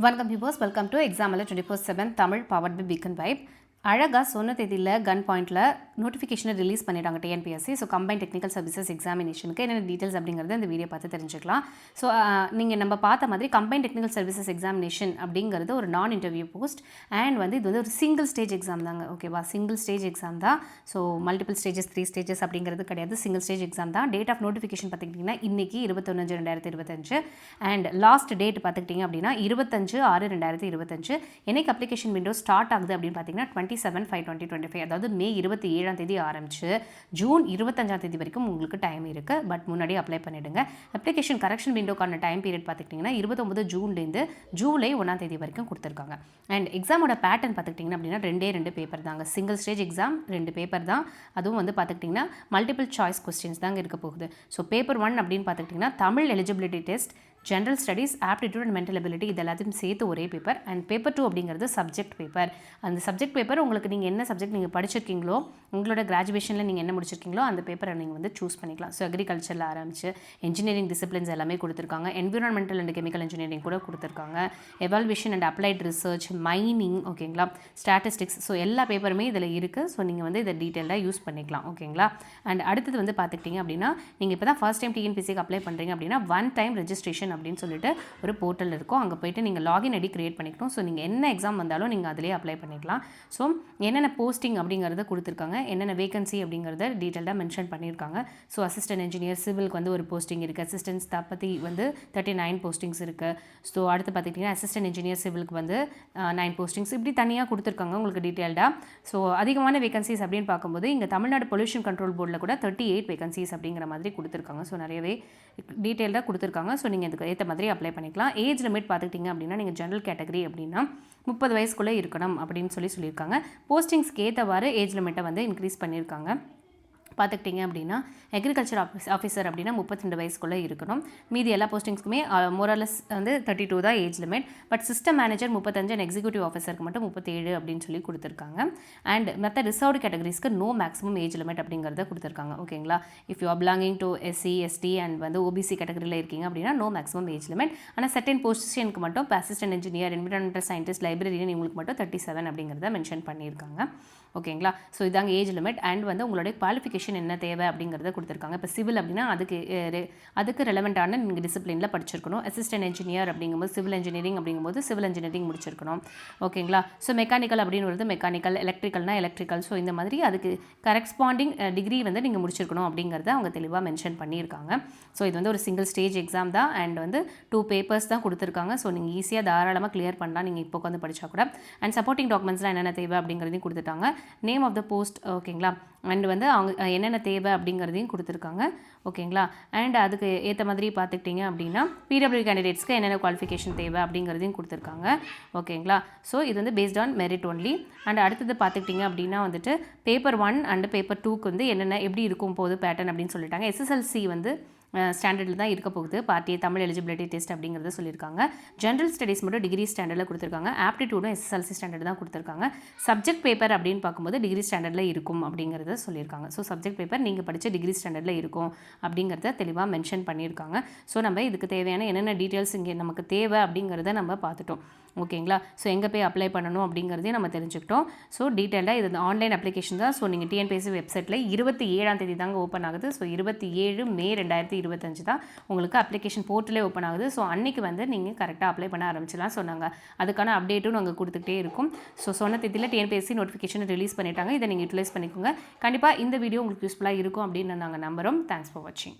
வணக்கம் viewers, welcome to exam alert 24/7 Tamil powered by Beacon Vibe. அழகாக சொன்ன தேதியில் கன் பாயிண்டில் நோட்டிஃபிகேஷனை ரிலீஸ் பண்ணிட்டாங்க TNPSC. So combine technical services எக்ஸாமினேஷனுக்கு என்னென்ன டீட்டெயில்ஸ் அப்படிங்கிறது இந்த வீடியோ பார்த்து தெரிஞ்சுக்கலாம். ஸோ நீங்கள் நம்ம பார்த்த மாதிரி கம்பைன் டெக்னிக்கல் சர்வீசஸ் எக்ஸாமினேஷன் அப்படிங்கிறது ஒரு நான் இன்டர்வியூ போஸ்ட் அண்ட் இது வந்து ஒரு சிங்கிள் ஸ்டேஜ் எக்ஸாம் தாங்க. ஓகேவா, சிங்கிள் ஸ்டேஜ் எக்ஸாம் தான். ஸோ மல்டிபிள் ஸ்டேஜஸ் 3 ஸ்டேஜஸ் அப்படிங்கிறது கிடையாது, சிங்கிள் ஸ்டேஜ் எக்ஸாம் தான். டேட் ஆஃப் நோட்டிஃபிகேஷன் பார்த்துக்கிட்டிங்கன்னா இன்றைக்கி 21/5/2025 அண்ட் லாஸ்ட் டேட் பார்த்துக்கிட்டிங்க அப்படின்னா 25/6/2025. என்னைக்கு அப்ளிகேஷன் விண்டோ ஸ்டார்ட் ஆகுது அப்படின்னு பார்த்தீங்கன்னா 27/5/2025, அதாவது மே 27 ஆரம்பிச்சு ஜூன் 25 வரைக்கும் உங்களுக்கு டைம் இருக்குது. பட் முன்னாடி அப்ளை பண்ணிவிடுங்க. அப்ளிகேஷன் கரெக்ஷன் விண்டோக்கான டைம் பீரியட் பார்த்துக்கிட்டிங்கன்னா 29 ஜூன்லேருந்து ஜூலை 1 வரைக்கும் கொடுத்துருக்காங்க. அண்ட் எக்ஸாமோட பேட்டர்ன் பார்த்துக்கிட்டிங்கன்னா அப்படின்னா 2 பேப்பர் தாங்க. சிங்கிள் ஸ்டேஜ் எக்ஸாம் 2 பேப்பர் தான். அதுவும் பார்த்துக்கிட்டிங்கன்னா மல்டிபிள் சாய்ஸ் கொஸ்டின்ஸ் தாங்க இருக்க போகுது. ஸோ பேப்பர் 1 அப்படின்னு பார்த்துக்கிட்டிங்கன்னா Tamil eligibility test, general studies, aptitude and mental ability, இது எல்லாத்தையும் சேர்த்து ஒரே பேப்பர். அண்ட் பேப்பர் 2 அப்படிங்கிறது சப்ஜெக்ட் பேப்பர். அந்த சப்ஜெக்ட் பேப்பர் உங்களுக்கு நீங்கள் என்ன சப்ஜெக்ட் நீங்கள் படிச்சிருக்கீங்களோ, உங்களோட கிராஜுவேஷனில் நீங்கள் என்ன முடிச்சிருக்கீங்களோ அந்த பேப்பரை நீங்கள் சூஸ் பண்ணிக்கலாம். ஸோ அக்ரிகல்ச்சரில் ஆரம்பிச்சு இன்ஜினியரிங் டிசிப்ளின்ஸ் எல்லாமே கொடுத்துருக்காங்க. என்விரான்மெண்டல் அண்ட் கெமிக்கல் இன்ஜினியரிங் கூட கொடுத்துருக்காங்க. Evaluation and applied research, mining, ஓகேங்களா, ஸ்டாட்டிஸ்டிக்ஸ். ஸோ எல்லா பேப்பருமே இதில் இருக்குது. ஸோ நீங்கள் இதை டீட்டெயிலாக யூஸ் பண்ணிக்கலாம். ஓகேங்களா. அண்ட் அடுத்தது பார்த்துக்கிட்டிங்க அப்படின்னா நீங்கள் இப்போ தான் ஃபர்ஸ்ட் டைம் டிஎன்பிஎஸ்சிக்கு அப்ளை பண்ணுறீங்க அப்படின்னா 1 டைம் ரெஜிஸ்ட்ரேஷன் அப்படின்னு சொல்லிட்டு ஒரு போர்ட்டல் இருக்கும். அங்கே போய்ட்டு நீங்கள் லாகின் ஐடி கிரியேட் பண்ணிக்கணும். ஸோ நீங்கள் என்ன எக்ஸாம் வந்தாலும் நீங்கள் அதிலே அப்ளை பண்ணிக்கலாம். ஸோ என்னென்ன போஸ்டிங் அப்படிங்கிறத கொடுத்துருக்காங்க, என்னென்ன வேகன்சி அப்படிங்கிறத டீட்டெயிலாக மென்ஷன் பண்ணியிருக்காங்க. ஸோ அசிஸ்டன்ட் இன்ஜினியர் சிவிலுக்கு ஒரு போஸ்டிங் இருக்குது. அசிஸ்டன்ட் ஸ்தாபதி 39 போஸ்டிங்ஸ் இருக்குது. ஸோ அடுத்து பார்த்துக்கிட்டிங்கன்னா அசிஸ்டன்ட் இன்ஜினியர் சிவிலுக்கு 9 போஸ்டிங்ஸ் இப்படி தனியாக கொடுத்துருக்காங்க உங்களுக்கு டீட்டெயில்டாக. ஸோ அதிகமான வேகன்சிஸ் அப்படின்னு பார்க்கும்போது இங்கே தமிழ்நாடு பொல்யூஷன் கண்ட்ரோல் போர்டில் கூட 38 வேகன்சிஸ் அப்படிங்கிற மாதிரி கொடுத்துருக்காங்க. ஸோ நிறையவே டீட்டெயில்டாக கொடுத்துருக்காங்க. ஸோ நீங்கள் இதுக்கு ஏற்ற மாதிரி அப்ளை பண்ணிக்கலாம். ஏஜ் லிமிட் பார்த்துக்கிட்டிங்க அப்படின்னா நீங்கள் ஜென்ரல் கேட்டகரி அப்படின்னா 30 வயசுக்குள்ளே இருக்கணும் அப்படின்னு சொல்லியிருக்காங்க. போஸ்டிங்ஸ்க்கு ஏற்றவாறு ஏஜ் லிமிட்டை இன்க்ரீஸ் பண்ணியிருக்காங்க. பார்த்துக்கிட்டிங்க அப்படின்னா அக்ரிகல்ச்சர் ஆஃபீஸர் அப்படின்னா 32 வயசுக்குள்ளே இருக்கணும். மீதி எல்லா போஸ்டிங்ஸ்க்குமே மோரலஸ் 32 தான் age limit. But system manager 35 and executive ஆஃபீஸருக்கு மட்டும் 37 அப்படின்னு கொடுத்துருக்காங்க. அண்ட் மற்ற ரிசர்வ்டு கேட்டகரிஸ்க்கு நோ மேக்ஸிமம் ஏஜ் லிமிட் அப்படிங்கிறத கொடுத்துருக்காங்க. ஓகேங்களா. If you are belonging to SC ST and OBC கேட்டகரியில் இருக்கீங்க அப்படின்னா நோ மேக்ஸிமம் ஏஜ் லிமிட். ஆனால் செகண்ட் பொசிஷனுக்கு மட்டும் assistant engineer, environmental scientist, librarian இவங்களுக்கு மட்டும் 37 அப்படிங்கிறத மென்ஷன் பண்ணியிருக்காங்க. ஓகேங்களா. ஸோ இதாங்க ஏஜ் லிமிட். அண்ட் உங்களுடைய குவாலிஃபிகேஷன் என்ன தேவை அப்படிங்கிறத கொடுத்துருக்காங்க. இப்போ சிவில் அப்படின்னா அதுக்கு ரெலவெண்ட்டான நீங்கள் டிசிப்ளினில் படிச்சிருக்கணும். அசிஸ்டன்ட் இன்ஜினியர் அப்படிங்கும்போது சிவில் இன்ஜினியரிங் அப்படிங்கும்போது சிவில் இன்ஜினியரிங் முடிச்சிருக்கணும். ஓகேங்களா. ஸோ மெக்கானிக்கல் அப்படின்னு மெக்கானிக்கல், எலக்ட்ரிக்கல்னா எலக்ட்ரிக்கல். ஸோ இந்த மாதிரி அதுக்கு கரெஸ்பாண்டிங் டிகிரி நீங்கள் முடிச்சிருக்கணும் அப்படிங்கிறத அவங்க தெளிவாக மென்ஷன் பண்ணியிருக்காங்க. ஸோ இது ஒரு சிங்கிள் ஸ்டேஜ் எக்ஸாம் தான். அண்ட் 2 பேப்பர்ஸ் தான் கொடுத்துருக்காங்க. ஸோ நீங்கள் ஈஸியாக தாராளமாக கிளியர் பண்ணலாம் நீங்கள் இப்போ வந்து படித்தா கூட. அண்ட் சப்போர்ட்டிங் டாக்குமெண்ட்ஸ்லாம் என்னென்ன தேவை அப்படிங்கிறதையும் கொடுத்துட்டாங்க. நேம் ஆஃப் த போஸ்ட், ஓகேங்களா. அண்ட் அவங்க என்னென்ன தேவை அப்படிங்கிறதையும் கொடுத்துருக்காங்க. ஓகேங்களா. அண்ட் அதுக்கு ஏற்ற மாதிரி பார்த்துக்கிட்டிங்க அப்படின்னா பிடபிள்யூ கேண்டிடேட்ஸ்க்கு என்னென்ன குவாலிஃபிகேஷன் தேவை அப்படிங்கிறதையும் கொடுத்துருக்காங்க. ஓகேங்களா. ஸோ இது based on merit only. And அடுத்தது பார்த்துக்கிட்டிங்க அப்படின்னா பேப்பர் 1 அண்ட் பேப்பர் 2க்கு என்னென்ன எப்படி இருக்கும் போது பேட்டர்ன் அப்படின்னு சொல்லிட்டாங்க. எஸ்எஸ்எல்சி ஸ்டாண்டர்டில் தான் இருக்க போகுது. பார்ட்டி தமிழ் எலிஜிபிலிட்டி டெஸ்ட் அப்படிங்கிறத சொல்லியிருக்காங்க. ஜென்ரல் ஸ்டடீஸ் மட்டும் டிகிரி ஸ்டாண்டர்டில் கொடுத்துருக்காங்க. ஆப்டிடியூடும் எஸ்எஸ்எல்சி ஸ்டாண்டர்ட் தான் கொடுத்துருக்காங்க. சப்ஜெக்ட் பேப்பர் அப்படின்னு பார்க்கும்போது டிகிரி ஸ்டாண்டர்டில் இருக்கும் அப்படிங்கிறத சொல்லியிருக்காங்க. ஸோ சப்ஜெக்ட் பேப்பர் நீங்கள் படித்த டிகிரி ஸ்டாண்டர்டில் இருக்கும் அப்படிங்கிறத தெளிவாக மென்ஷன் பண்ணியிருக்காங்க. ஸோ நம்ம இதுக்கு தேவையான என்னென்ன டீட்டெயில்ஸ் இங்கே நமக்கு தேவை அப்படிங்கிறத நம்ம பார்த்துட்டோம். ஓகேங்களா. ஸோ எங்கே போய் அப்ளை பண்ணணும் அப்படிங்கிறதையும் நம்ம தெரிஞ்சுக்கிட்டோம். ஸோ டீட்டெயிலாக இது ஆன்லைன் அப்ளிகேஷன் தான். ஸோ நீங்கள் டிஎன்பிஎஸ்சி வெப்சைட்டில் 27 தாங்க ஓப்பன் ஆகுது. ஸோ 27 மே 2025 தான் உங்களுக்கு அப்ளிகேஷன் போர்ட்டலே ஓப்பன் ஆகுது. ஸோ அன்றைக்கி நீங்கள் கரெக்டாக அப்ளை பண்ண ஆரம்பிச்சிடலாம். ஸோ நாங்கள் அதுக்கான அப்டேட்டும் நாங்கள் கொடுத்துக்கிட்டே இருக்கும். ஸோ சொன்ன தேதியில் டிஎன்பிஎஸ்சி நோட்டிஃபிகேஷன் ரிலீஸ் பண்ணிட்டாங்க. இதை நீங்கள் யூட்டிலைஸ் பண்ணிக்கோங்க. கண்டிப்பாக இந்த வீடியோ உங்களுக்கு யூஸ்ஃபுல்லாக இருக்கும் அப்படின்னு நாங்கள் நம்புகிறோம். தேங்க்ஸ் ஃபார் வாட்சிங்.